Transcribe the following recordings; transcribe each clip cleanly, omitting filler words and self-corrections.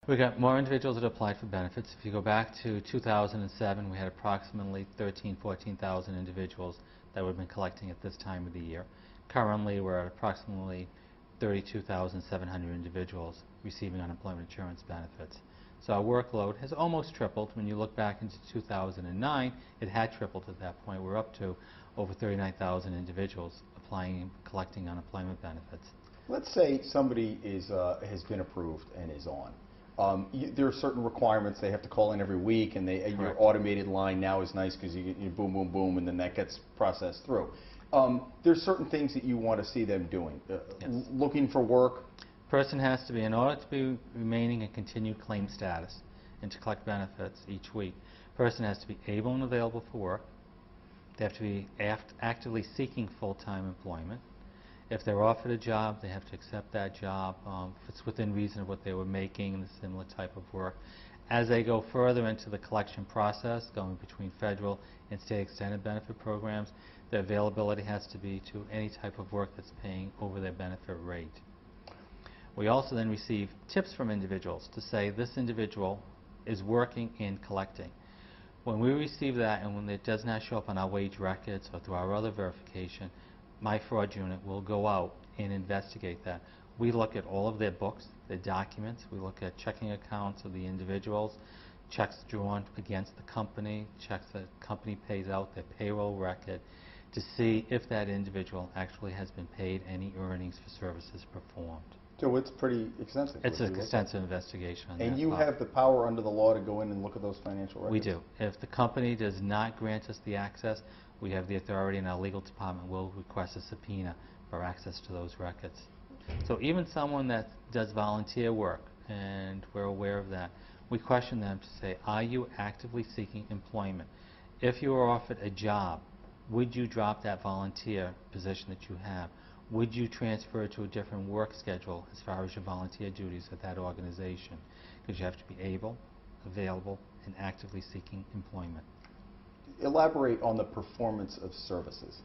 We got more individuals that applied for benefits. If you go back to 2007, we had approximately 14,000 individuals that would have been collecting at this time of the year. Currently, we're at approximately 32,700 individuals receiving unemployment insurance benefits. So our workload has almost tripled. When you look back into 2009, it had tripled at that point. We're up to over 39,000 individuals applying and collecting unemployment benefits. Let's say somebody has been approved and is on. There are certain requirements. They have to call in every week, and your automated line now is nice because you boom, boom, boom, and then that gets processed through. There's certain things that you want to see them doing. Yes. Looking for work. Person has to be, in order to be remaining in continued claim status and to collect benefits each week, person has to be able and available for work. They have to be actively seeking full-time employment. If they're offered a job, they have to accept that job if it's within reason of what they were making and the similar type of work. As they go further into the collection process, going between federal and state extended benefit programs, the availability has to be to any type of work that's paying over their benefit rate. We also then receive tips from individuals to say this individual is working and collecting. When we receive that and when it does not show up on our wage records or through our other verification, my fraud unit will go out and investigate that. We look at all of their books, their documents, we look at checking accounts of the individuals, checks drawn against the company, checks that the company pays out, their payroll record, to see if that individual actually has been paid any earnings for services performed. So it's pretty extensive. It's an extensive investigation on that. And you have the power under the law to go in and look at those financial records? We do. If the company does not grant us the access, we have the authority, and our legal department will request a subpoena for access to those records. So even someone that does volunteer work, and we're aware of that, we question them to say, are you actively seeking employment? If you were offered a job, would you drop that volunteer position that you have? Would you transfer to a different work schedule as far as your volunteer duties at that organization? Because you have to be able, available, and actively seeking employment. Elaborate on the performance of services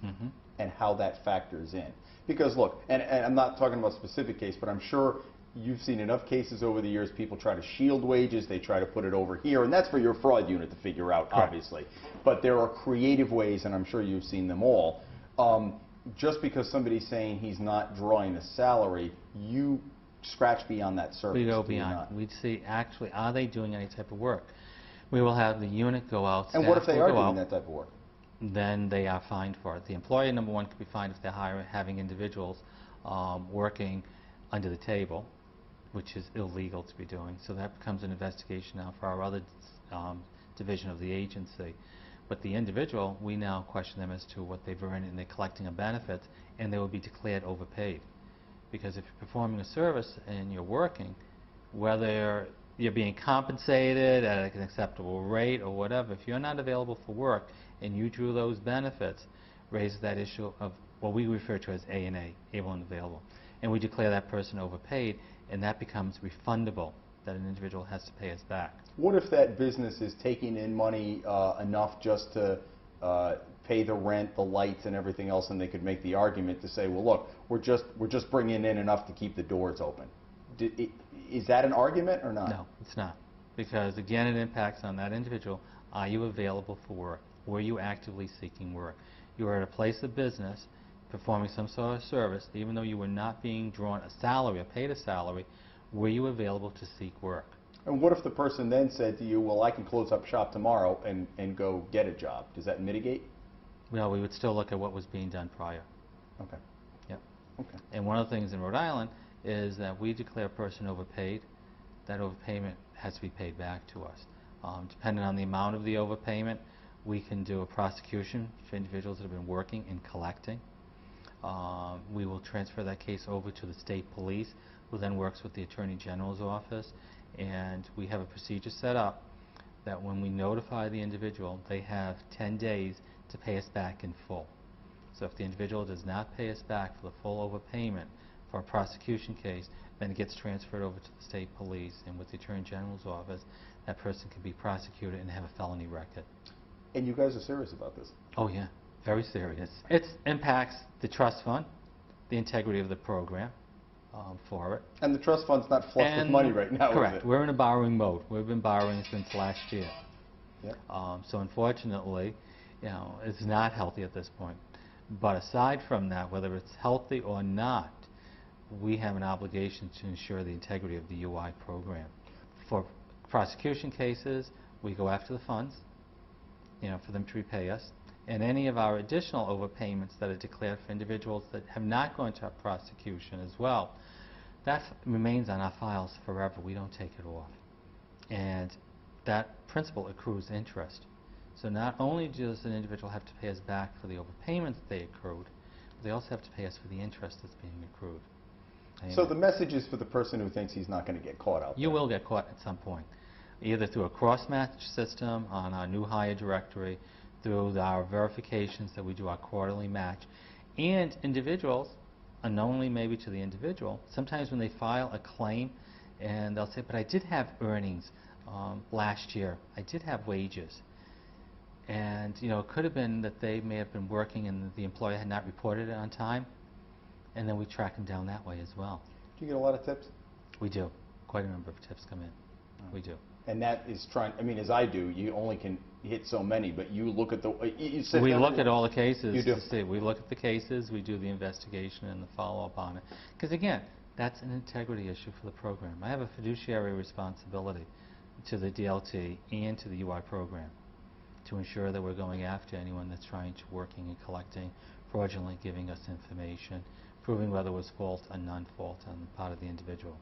and how that factors in. Because look, and I'm not talking about a specific case, but I'm sure you've seen enough cases over the years, people try to shield wages, they try to put it over here, and that's for your fraud unit to figure out, obviously. But there are creative ways, and I'm sure you've seen them all. Just because somebody's saying he's not drawing a salary, you scratch beyond that surface. We go beyond. We'd see, actually, are they doing any type of work? We will have the unit go out. And what if they are doing that type of work? Then they are fined for it. The employer, number one, could be fined if they're having individuals working under the table, which is illegal to be doing. So that becomes an investigation now for our other division of the agency. But the individual, we now question them as to what they've earned, and they're collecting a benefit, and they will be declared overpaid. Because if you're performing a service and you're working, whether you're being compensated at an acceptable rate or whatever, if you're not available for work and you drew those benefits, raises that issue of what we refer to as A&A, able and available. And we declare that person overpaid, and that becomes refundable, that an individual has to pay us back. What if that business is taking in money enough just to pay the rent, the lights, and everything else, and they could make the argument to say, well, look, we're just bringing in enough to keep the doors open? Is that an argument or not? No, it's not. Because, again, it impacts on that individual. Are you available for work? Were you actively seeking work? You are at a place of business performing some sort of service, even though you were not being drawn a salary or paid a salary, were you available to seek work? And what if the person then said to you, well, I can close up shop tomorrow and go get a job? Does that mitigate? Well, we would still look at what was being done prior. Okay. Yep. Okay. And one of the things in Rhode Island is that we declare a person overpaid. That overpayment has to be paid back to us. Depending on the amount of the overpayment, we can do a prosecution for individuals that have been working and collecting. We will transfer that case over to the state police, who then works with the Attorney General's office, and we have a procedure set up that when we notify the individual, they have 10 days to pay us back in full. So if the individual does not pay us back for the full overpayment for a prosecution case, then it gets transferred over to the state police, and with the Attorney General's office, that person can be prosecuted and have a felony record. And you guys are serious about this? Oh yeah, very serious. It impacts the trust fund, the integrity of the program. for it. And the trust fund's not flush with money right now, Correct. is it? We're in a borrowing mode. We've been borrowing since last year. Yep. So unfortunately, it's not healthy at this point. But aside from that, whether it's healthy or not, we have an obligation to ensure the integrity of the UI program. For prosecution cases, we go after the funds, for them to repay us. And any of our additional overpayments that are declared for individuals that have not gone to prosecution as well, that remains on our files forever. We don't take it off. And that principal accrues interest. So not only does an individual have to pay us back for the overpayments they accrued, but they also have to pay us for the interest that's being accrued. So the message is for the person who thinks he's not going to get caught out there. You will get caught at some point, either through a cross-match system on our new hire directory, through our verifications that we do our quarterly match, and individuals, unknowingly maybe to the individual, sometimes when they file a claim and they'll say, but I did have earnings last year, I did have wages. And it could have been that they may have been working and the employer had not reported it on time, and then we track them down that way as well. Do you get a lot of tips? We do. Quite a number of tips come in. We do. And that is as I do, you only can hit so many, but you look at we look at all the cases. You do. To see. We look at the cases, we do the investigation and the follow-up on it. Because again, that's an integrity issue for the program. I have a fiduciary responsibility to the DLT and to the UI program to ensure that we're going after anyone that's trying to working and collecting, fraudulently giving us information, proving whether it was fault or non-fault on the part of the individual.